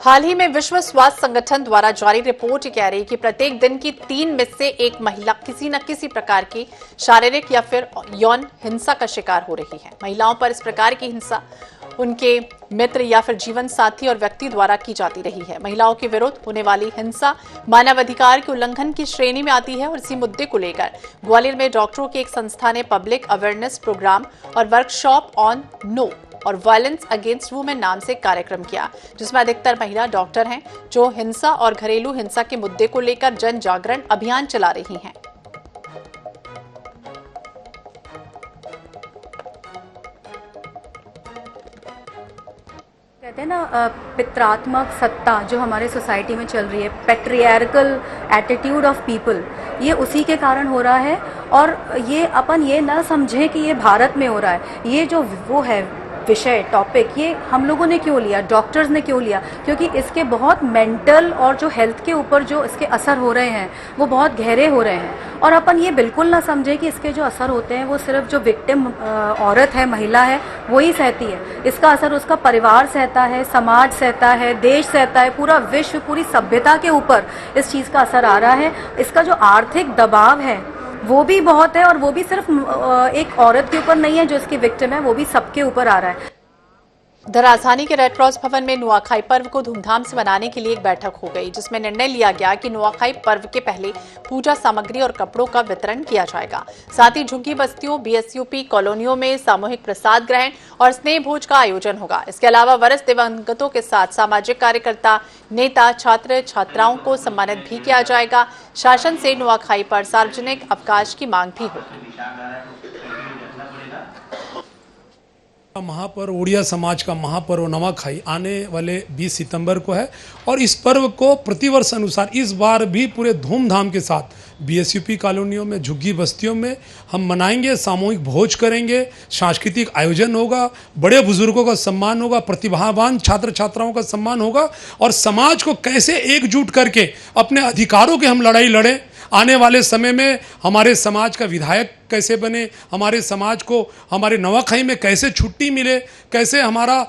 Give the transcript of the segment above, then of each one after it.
हाल ही में विश्व स्वास्थ्य संगठन द्वारा जारी रिपोर्ट कह रही है कि प्रत्येक दिन की 3 में से एक महिला किसी न किसी प्रकार की शारीरिक या फिर यौन हिंसा का शिकार हो रही है। महिलाओं पर इस प्रकार की हिंसा उनके मित्र या फिर जीवन साथी और व्यक्ति द्वारा की जाती रही है। महिलाओं के विरुद्ध होने वाली हिंसा मानवाधिकार के उल्लंघन की श्रेणी में आती है और इसी मुद्दे को लेकर ग्वालियर में डॉक्टरों की एक संस्था ने पब्लिक अवेयरनेस प्रोग्राम और वर्कशॉप ऑन नो और वायलेंस अगेंस्ट वुमेन नाम से कार्यक्रम किया, जिसमें अधिकतर महिला डॉक्टर हैं जो हिंसा और घरेलू हिंसा के मुद्दे को लेकर जन जागरण अभियान चला रही हैं। कहते हैं ना, पित्रात्मक सत्ता जो हमारे सोसाइटी में चल रही है, पैट्रियार्कल एटीट्यूड ऑफ पीपल, ये उसी के कारण हो रहा है। और ये अपन ये ना समझें कि ये भारत में हो रहा है। ये जो वो है विषय, टॉपिक, ये हम लोगों ने क्यों लिया, डॉक्टर्स ने क्यों लिया? क्योंकि इसके बहुत मेंटल और जो हेल्थ के ऊपर जो इसके असर हो रहे हैं वो बहुत गहरे हो रहे हैं। और अपन ये बिल्कुल ना समझे कि इसके जो असर होते हैं वो सिर्फ जो विक्टिम औरत है, महिला है, वो ही सहती है। इसका असर उसका परिवार सहता है, समाज सहता है, देश सहता है, पूरा विश्व, पूरी सभ्यता के ऊपर इस चीज़ का असर आ रहा है। इसका जो आर्थिक दबाव है वो भी बहुत है, और वो भी सिर्फ एक औरत के ऊपर नहीं है जो इसकी विक्टिम है, वो भी सबके ऊपर आ रहा है। राजधानी के रेड क्रॉस भवन में नुआखाई पर्व को धूमधाम से मनाने के लिए एक बैठक हो गई, जिसमें निर्णय लिया गया कि नुआखाई पर्व के पहले पूजा सामग्री और कपड़ों का वितरण किया जाएगा। साथ ही झुग्गी बस्तियों, बीएसयूपी कॉलोनियों में सामूहिक प्रसाद ग्रहण और स्नेह भोज का आयोजन होगा। इसके अलावा वरिष्ठ दिवंगतों के साथ सामाजिक कार्यकर्ता, नेता, छात्र छात्राओं को सम्मानित भी किया जाएगा। शासन से नुआखाई पर सार्वजनिक अवकाश की मांग भी होगी। महापर्व, उड़िया समाज का महापर्व नवाखाई आने वाले 20 सितंबर को है, और इस पर्व को प्रतिवर्ष अनुसार इस बार भी पूरे धूमधाम के साथ बीएसयूपी कॉलोनियों में, झुग्गी बस्तियों में हम मनाएंगे। सामूहिक भोज करेंगे, सांस्कृतिक आयोजन होगा, बड़े बुजुर्गों का सम्मान होगा, प्रतिभावान छात्र छात्राओं का सम्मान होगा, और समाज को कैसे एकजुट करके अपने अधिकारों की हम लड़ाई लड़ें। आने वाले समय में हमारे समाज का विधायक कैसे बने, हमारे समाज को हमारे नवाखाई में कैसे छुट्टी मिले, कैसे हमारा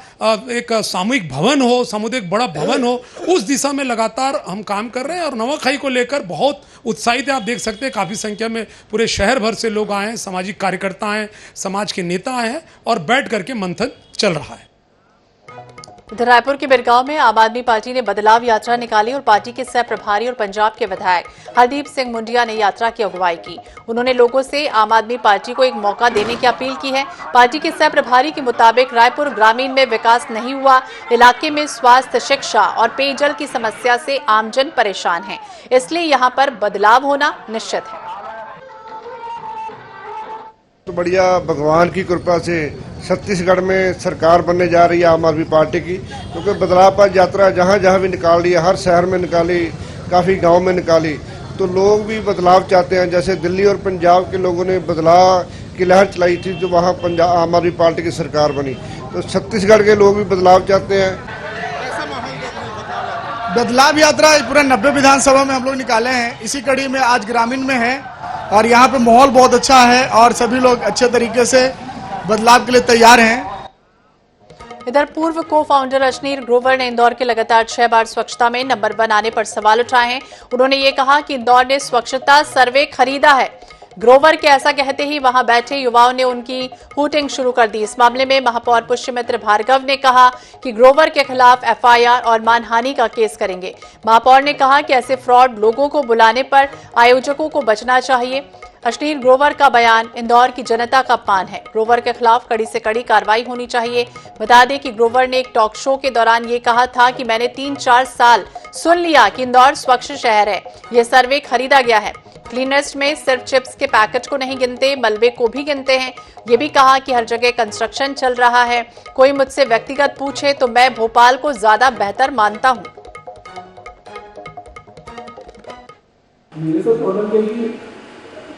एक सामूहिक भवन हो, सामुदायिक बड़ा भवन हो, उस दिशा में लगातार हम काम कर रहे हैं। और नवाखाई को लेकर बहुत उत्साहित है। आप देख सकते हैं काफ़ी संख्या में पूरे शहर भर से लोग आए हैं, सामाजिक कार्यकर्ता हैं, समाज के नेता आए हैं, और बैठ करके मंथन चल रहा है। इधर रायपुर के बिरगांव में आम आदमी पार्टी ने बदलाव यात्रा निकाली और पार्टी के सह प्रभारी और पंजाब के विधायक हरदीप सिंह मुंडिया ने यात्रा की अगुवाई की। उन्होंने लोगों से आम आदमी पार्टी को एक मौका देने की अपील की है। पार्टी के सह प्रभारी के मुताबिक रायपुर ग्रामीण में विकास नहीं हुआ, इलाके में स्वास्थ्य, शिक्षा और पेयजल की समस्या से आमजन परेशान है, इसलिए यहाँ पर बदलाव होना निश्चित है। तो बढ़िया, भगवान की कृपा से छत्तीसगढ़ में सरकार बनने जा रही है आम आदमी पार्टी की, क्योंकि बदलाव पर यात्रा जहाँ जहाँ भी निकाल रही है, हर शहर में निकाली, काफ़ी गांव में निकाली, तो लोग भी बदलाव चाहते हैं। जैसे दिल्ली और पंजाब के लोगों ने बदलाव की लहर चलाई थी, जो वहाँ पंजाब आम आदमी पार्टी की सरकार बनी, तो छत्तीसगढ़ के लोग भी बदलाव चाहते हैं। बदलाव यात्रा पूरा 90 विधानसभा में हम लोग निकाले हैं, इसी कड़ी में आज ग्रामीण में है, और यहाँ पे माहौल बहुत अच्छा है और सभी लोग अच्छे तरीके से बदलाव के लिए तैयार हैं। इधर पूर्व को फाउंडर अश्नीर ग्रोवर ने इंदौर के लगातार 6 बार स्वच्छता में नंबर 1 आने पर सवाल उठाए हैं। उन्होंने ये कहा कि इंदौर ने स्वच्छता सर्वे खरीदा है। ग्रोवर के ऐसा कहते ही वहां बैठे युवाओं ने उनकी हूटिंग शुरू कर दी। इस मामले में महापौर पुष्यमित्र भार्गव ने कहा कि ग्रोवर के खिलाफ एफआईआर और मानहानि का केस करेंगे। महापौर ने कहा कि ऐसे फ्रॉड लोगों को बुलाने पर आयोजकों को बचना चाहिए। अश्नीर ग्रोवर का बयान इंदौर की जनता का अपमान है। ग्रोवर के खिलाफ कड़ी से कड़ी कार्रवाई होनी चाहिए। बता दें कि ग्रोवर ने एक टॉक शो के दौरान ये कहा था कि मैंने 3-4 साल सुन लिया कि इंदौर स्वच्छ शहर है, यह सर्वे खरीदा गया है। क्लीनेस्ट में सिर्फ चिप्स के पैकेट को नहीं गिनते, मलबे को भी गिनते हैं। ये भी कहा कि हर जगह कंस्ट्रक्शन चल रहा है। कोई मुझसे व्यक्तिगत पूछे तो मैं भोपाल को ज्यादा बेहतर मानता हूँ।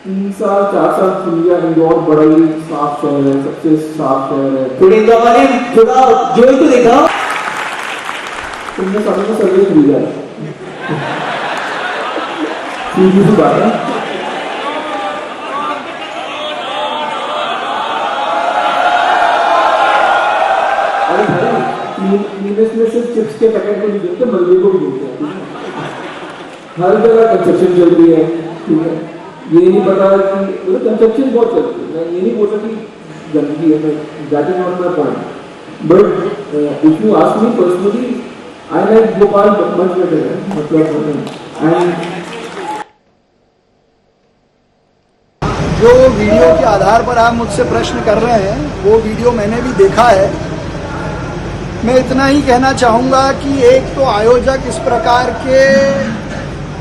3 साल 4 साल सुनिया, इंदौर बड़ा ही साफ शहर है, सबसे साफ शहर है। फिर इंदौर वाले थोड़ा जोर को देखा, तुमने सालों में सर्वे खरीदा है, सीधी सी बात है। अरे भाई, में सिर्फ चिप्स के पैकेट को नहीं देते, मलबे को भी देते हैं, ठीक है। हर जगह कंस्ट्रक्शन चल रही है, ठीक है। ये नहीं पता कि मतलब कंस्ट्रक्शन बहुत चल रही है, मैं ये नहीं बोल रहा कि गंदगी है, that is not my point, but if you ask me personally, I like Bhopal much better है, मतलब एंड जो वीडियो के आधार पर आप मुझसे प्रश्न कर रहे हैं वो वीडियो मैंने भी देखा है। मैं इतना ही कहना चाहूँगा कि एक तो आयोजक इस प्रकार के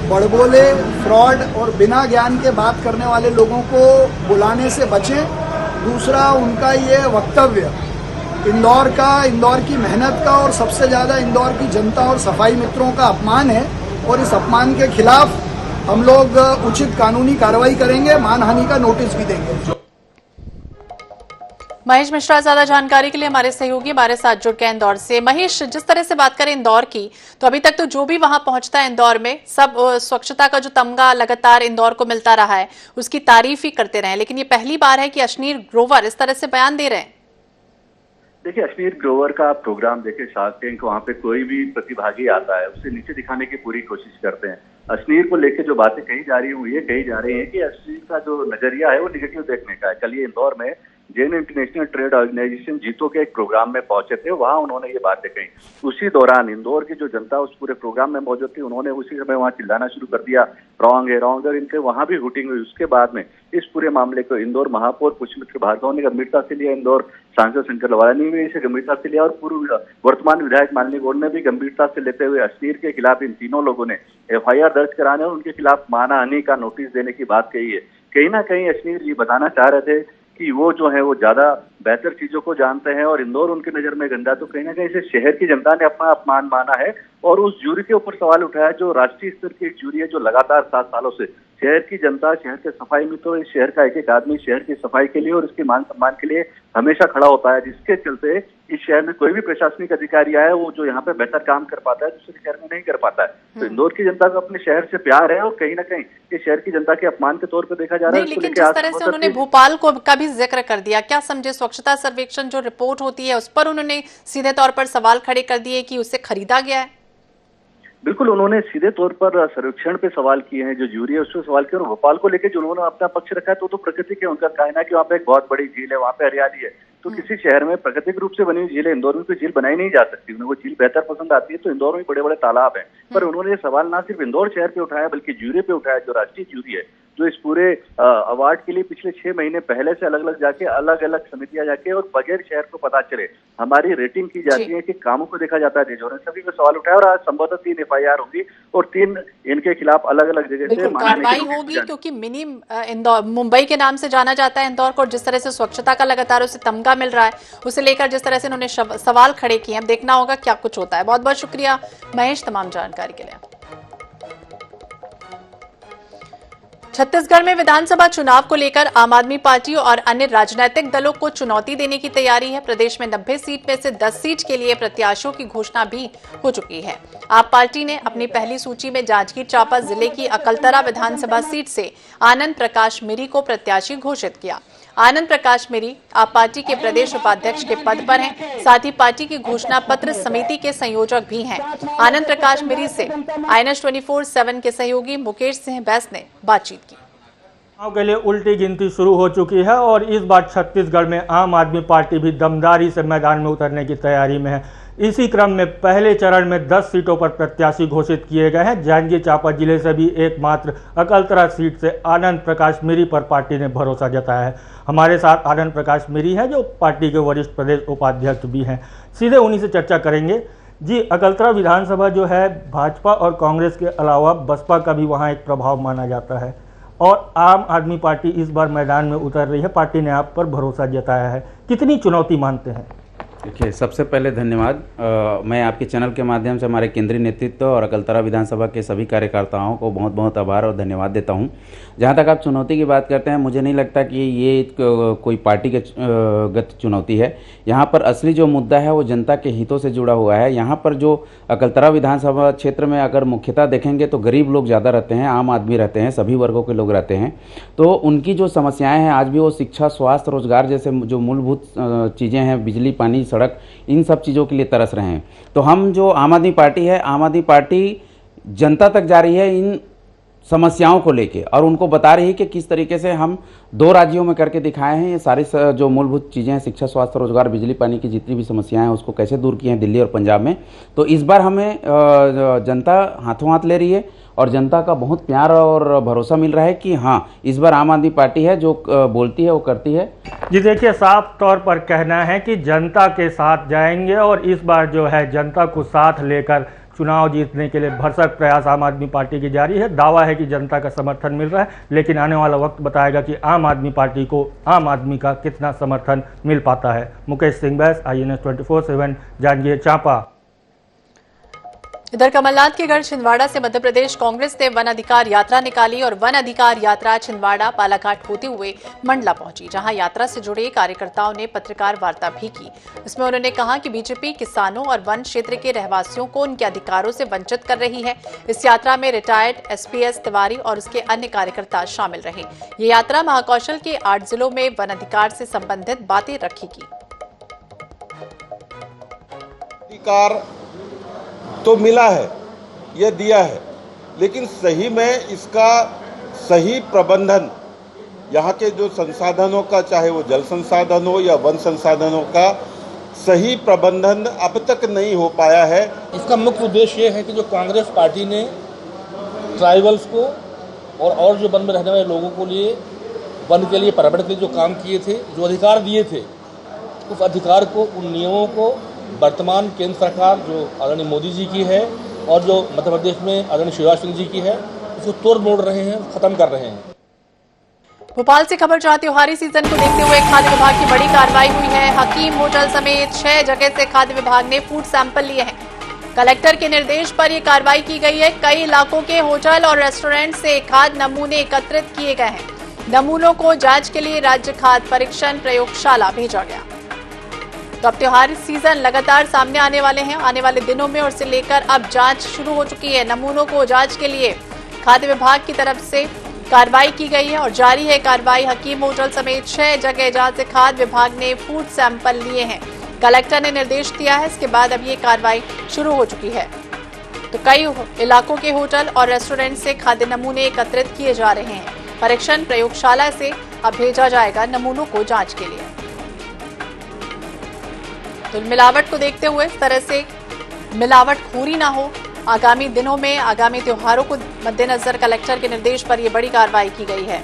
बड़बोले, फ्रॉड और बिना ज्ञान के बात करने वाले लोगों को बुलाने से बचें। दूसरा, उनका ये वक्तव्य इंदौर की मेहनत का और सबसे ज़्यादा इंदौर की जनता और सफाई मित्रों का अपमान है और इस अपमान के खिलाफ हम लोग उचित कानूनी कार्रवाई करेंगे, मानहानि का नोटिस भी देंगे। महेश मिश्रा, ज्यादा जानकारी के लिए हमारे सहयोगी हमारे साथ जुड़ गए इंदौर से। महेश, जिस तरह से बात करें इंदौर की, तो अभी तक तो जो भी वहां पहुंचता है इंदौर में, सब स्वच्छता का जो तमगा लगातार इंदौर को मिलता रहा है उसकी तारीफ ही करते रहे, लेकिन ये पहली बार है कि अश्नीर ग्रोवर इस तरह से बयान दे रहे हैं। देखिए, अश्नीर ग्रोवर का आप प्रोग्राम देखे, शार्क टैंक, वहाँ पे कोई भी प्रतिभागी आता है उसे नीचे दिखाने की पूरी कोशिश करते हैं। अश्नीर को लेके जो बातें कही जा रही है वो ये कही जा रही है कि अश्नीर का जो नजरिया है वो निगेटिव देखने का है। कल ये इंदौर में जैन इंटरनेशनल ट्रेड ऑर्गेनाइजेशन जीतो के एक प्रोग्राम में पहुंचे थे, वहां उन्होंने ये बातें कही। उसी दौरान इंदौर की जो जनता उस पूरे प्रोग्राम में मौजूद थी, उन्होंने उसी समय वहां चिल्लाना शुरू कर दिया, रॉन्ग है, रॉन्ग है, और इनके वहां भी हुटिंग हुई। उसके बाद में इस पूरे मामले को इंदौर महापौर पुष्पमित्र भार्गव ने गंभीरता से लिया, इंदौर सांसद शंकर लवानी ने इसे गंभीरता से लिया और पूर्व वर्तमान विधायक मालिनी गौड़ ने भी गंभीरता से लेते हुए अश्नीर के खिलाफ इन तीनों लोगों ने FIR दर्ज कराने और उनके खिलाफ मानहानि का नोटिस देने की बात कही है। कहीं ना कहीं अश्नीर ये बताना चाह रहे थे कि वो जो है वो ज्यादा बेहतर चीजों को जानते हैं और इंदौर उनकी नजर में गंदा। तो कहीं ना कहीं इसे शहर की जनता ने अपना अपमान माना है और उस जूरी के ऊपर सवाल उठाया जो राष्ट्रीय स्तर की एक जूरी है, जो लगातार 7 सालों से शहर की जनता, शहर के सफाई मित्र, इस शहर का एक आदमी शहर की सफाई के लिए और इसके मान सम्मान के लिए हमेशा खड़ा होता है, जिसके चलते इस शहर में कोई भी प्रशासनिक अधिकारी आया वो जो यहाँ पे बेहतर काम कर पाता है दूसरे शहर में नहीं कर पाता है। तो इंदौर की जनता को अपने शहर से प्यार है और कहीं ना कहीं इस शहर की जनता के अपमान के तौर पर देखा जा रहा है। लेकिन जिस तरह से उन्होंने भोपाल को का भी जिक्र कर दिया, क्या समझे स्वच्छता सर्वेक्षण जो रिपोर्ट होती है उस पर उन्होंने सीधे तौर पर सवाल खड़े कर दिए कि उसे खरीदा गया है? बिल्कुल, उन्होंने सीधे तौर पर सर्वेक्षण पे सवाल किए हैं, जो जूरी है उस पर सवाल किया। और भोपाल को लेकर जो उन्होंने अपना पक्ष रखा है तो प्रकृति के उनका कहना है कि वहाँ पे एक बहुत बड़ी झील है, वहाँ पे हरियाली है। तो किसी शहर में प्राकृतिक रूप से बनी हुई झील है, इंदौर में कोई झील बनाई नहीं जा सकती। उन्हें वो झील बेहतर पसंद आती है तो इंदौर में बड़े बड़े तालाब हैं। पर उन्होंने ये सवाल ना सिर्फ इंदौर शहर पे उठाया बल्कि जूरी पे उठाया, जो राष्ट्रीय जूरी है, जो इस पूरे अवार्ड के लिए पिछले 6 महीने पहले से अलग अलग जाके अलग अलग समितियां जाके और बगैर शहर को पता चले हमारी रेटिंग की जाती है कि कामों को देखा जाता है देशों सभी को सवाल उठाया। और आज संभवतः 3 FIR होगी और 3 इनके खिलाफ अलग अलग जगह से कार्रवाई होगी, क्योंकि मिनी इंदौर मुंबई के नाम से जाना जाता है इंदौर को। जिस तरह से स्वच्छता का लगातार उसे तमगा मिल रहा है, उसे लेकर जिस तरह से उन्होंने सवाल खड़े किए, अब देखना होगा क्या कुछ होता है। बहुत बहुत शुक्रिया महेश तमाम जानकारी के लिए। छत्तीसगढ़ में विधानसभा चुनाव को लेकर आम आदमी पार्टी और अन्य राजनीतिक दलों को चुनौती देने की तैयारी है। प्रदेश में 90 सीट में से 10 सीट के लिए प्रत्याशियों की घोषणा भी हो चुकी है। आप पार्टी ने अपनी पहली सूची में जांजगीर चांपा जिले की अकलतरा विधानसभा सीट से आनंद प्रकाश मिरी को प्रत्याशी घोषित किया। आनंद प्रकाश मिरी आप पार्टी के प्रदेश उपाध्यक्ष के पद पर हैं, साथ ही पार्टी की घोषणा पत्र समिति के संयोजक भी हैं। आनंद प्रकाश मिरी से INS 24/7 के सहयोगी मुकेश सिंह बैस ने बातचीत की। चुनाव के लिए उल्टी गिनती शुरू हो चुकी है और इस बार छत्तीसगढ़ में आम आदमी पार्टी भी दमदारी से मैदान में उतरने की तैयारी में है। इसी क्रम में पहले चरण में 10 सीटों पर प्रत्याशी घोषित किए गए हैं। जांजगीर चांपा जिले से भी एकमात्र अकलतरा सीट से आनंद प्रकाश मिरी पर पार्टी ने भरोसा जताया है। हमारे साथ आनंद प्रकाश मिरी है जो पार्टी के वरिष्ठ प्रदेश उपाध्यक्ष भी हैं। सीधे उन्हीं से चर्चा करेंगे। जी, अकलतरा विधानसभा जो है भाजपा और कांग्रेस के अलावा बसपा का भी वहाँ एक प्रभाव माना जाता है और आम आदमी पार्टी इस बार मैदान में उतर रही है। पार्टी ने आप पर भरोसा जताया है, कितनी चुनौती मानते हैं? देखिए, सबसे पहले धन्यवाद। मैं आपके चैनल के माध्यम से हमारे केंद्रीय नेतृत्व और अकलतरा विधानसभा के सभी कार्यकर्ताओं को बहुत बहुत आभार और धन्यवाद देता हूं। जहां तक आप चुनौती की बात करते हैं, मुझे नहीं लगता कि ये कोई पार्टी के गत चुनौती है। यहां पर असली जो मुद्दा है वो जनता के हितों से जुड़ा हुआ है। यहाँ पर जो अकलतरा विधानसभा क्षेत्र में अगर मुख्यतः देखेंगे तो गरीब लोग ज़्यादा रहते हैं, आम आदमी रहते हैं, सभी वर्गों के लोग रहते हैं। तो उनकी जो समस्याएँ हैं आज भी वो शिक्षा, स्वास्थ्य, रोजगार जैसे जो मूलभूत चीज़ें हैं, बिजली, पानी सड़क, इन सब चीज़ों के लिए तरस रहे हैं। तो हम जो आम आदमी पार्टी है, आम आदमी पार्टी जनता तक जा रही है इन समस्याओं को लेके, और उनको बता रही है कि किस तरीके से हम 2 राज्यों में करके दिखाए हैं ये सारी जो मूलभूत चीज़ें हैं, शिक्षा, स्वास्थ्य, रोजगार, बिजली, पानी की जितनी भी समस्याएं हैं उसको कैसे दूर किए हैं दिल्ली और पंजाब में। तो इस बार हमें जनता हाथों हाथ ले रही है और जनता का बहुत प्यार और भरोसा मिल रहा है कि हाँ, इस बार आम आदमी पार्टी है जो बोलती है वो करती है। जी देखिए, साफ तौर पर कहना है कि जनता के साथ जाएंगे और इस बार जो है जनता को साथ लेकर चुनाव जीतने के लिए भरसक प्रयास आम आदमी पार्टी की जारी है। दावा है कि जनता का समर्थन मिल रहा है, लेकिन आने वाला वक्त बताएगा कि आम आदमी पार्टी को आम आदमी का कितना समर्थन मिल पाता है। मुकेश सिंह बैस, INS 24/7, जांजगीर चांपा। इधर कमलनाथ के गढ़ छिंदवाड़ा से मध्य प्रदेश कांग्रेस ने वन अधिकार यात्रा निकाली और वन अधिकार यात्रा छिंदवाड़ा बालाघाट होते हुए मंडला पहुंची, जहां यात्रा से जुड़े कार्यकर्ताओं ने पत्रकार वार्ता भी की। इसमें उन्होंने कहा कि बीजेपी किसानों और वन क्षेत्र के रहवासियों को उनके अधिकारों से वंचित कर रही है। इस यात्रा में रिटायर्ड SPS तिवारी और उसके अन्य कार्यकर्ता शामिल रहे। ये यात्रा महाकौशल के 8 जिलों में वन अधिकार से संबंधित बातें रखेगी। तो मिला है, ये दिया है, लेकिन सही में इसका सही प्रबंधन, यहाँ के जो संसाधनों का, चाहे वो जल संसाधन हो या वन संसाधनों का सही प्रबंधन अब तक नहीं हो पाया है। इसका मुख्य उद्देश्य ये है कि जो कांग्रेस पार्टी ने ट्राइबल्स को और जो वन में रहने वाले लोगों को लिए वन के लिए, पर्यावरण के लिए जो काम किए थे, जो अधिकार दिए थे, उस अधिकार को, उन नियमों को वर्तमान केंद्र सरकार जो आदरणीय मोदी जी की है और जो मध्य प्रदेश में आदरणीय शिवराज सिंह जी की है, उसको तोड़ मोड़ रहे हैं, खत्म कर रहे हैं। भोपाल से खबर जहां त्योहारी सीजन को देखते हुए खाद्य विभाग की बड़ी कार्रवाई हुई है। हकीम होटल समेत 6 जगह से खाद्य विभाग ने फूड सैंपल लिए हैं। कलेक्टर के निर्देश पर यह कार्रवाई की गई है। कई इलाकों के होटल और रेस्टोरेंट से खाद्य नमूने एकत्रित किए गए हैं। नमूनों को जांच के लिए राज्य खाद्य परीक्षण प्रयोगशाला भेजा गया। तो अब त्योहारी सीजन लगातार सामने आने वाले हैं। आने वाले दिनों में और से लेकर अब जांच शुरू हो चुकी है। नमूनों को जांच के लिए खाद्य विभाग की तरफ से कार्रवाई की गई है और जारी है कार्रवाई। हकीम होटल समेत 6 जगह जहां से खाद्य विभाग ने फूड सैंपल लिए हैं, कलेक्टर ने निर्देश दिया है। इसके बाद अब ये कार्रवाई शुरू हो चुकी है। तो कई इलाकों के होटल और रेस्टोरेंट से खाद्य नमूने एकत्रित किए जा रहे हैं। परीक्षण प्रयोगशाला से अब भेजा जाएगा नमूनों को जांच के लिए। तो मिलावट को देखते हुए इस तरह से मिलावटखोरी ना हो, आगामी दिनों में आगामी त्योहारों को मद्देनजर कलेक्टर के निर्देश पर यह बड़ी कार्रवाई की गई है।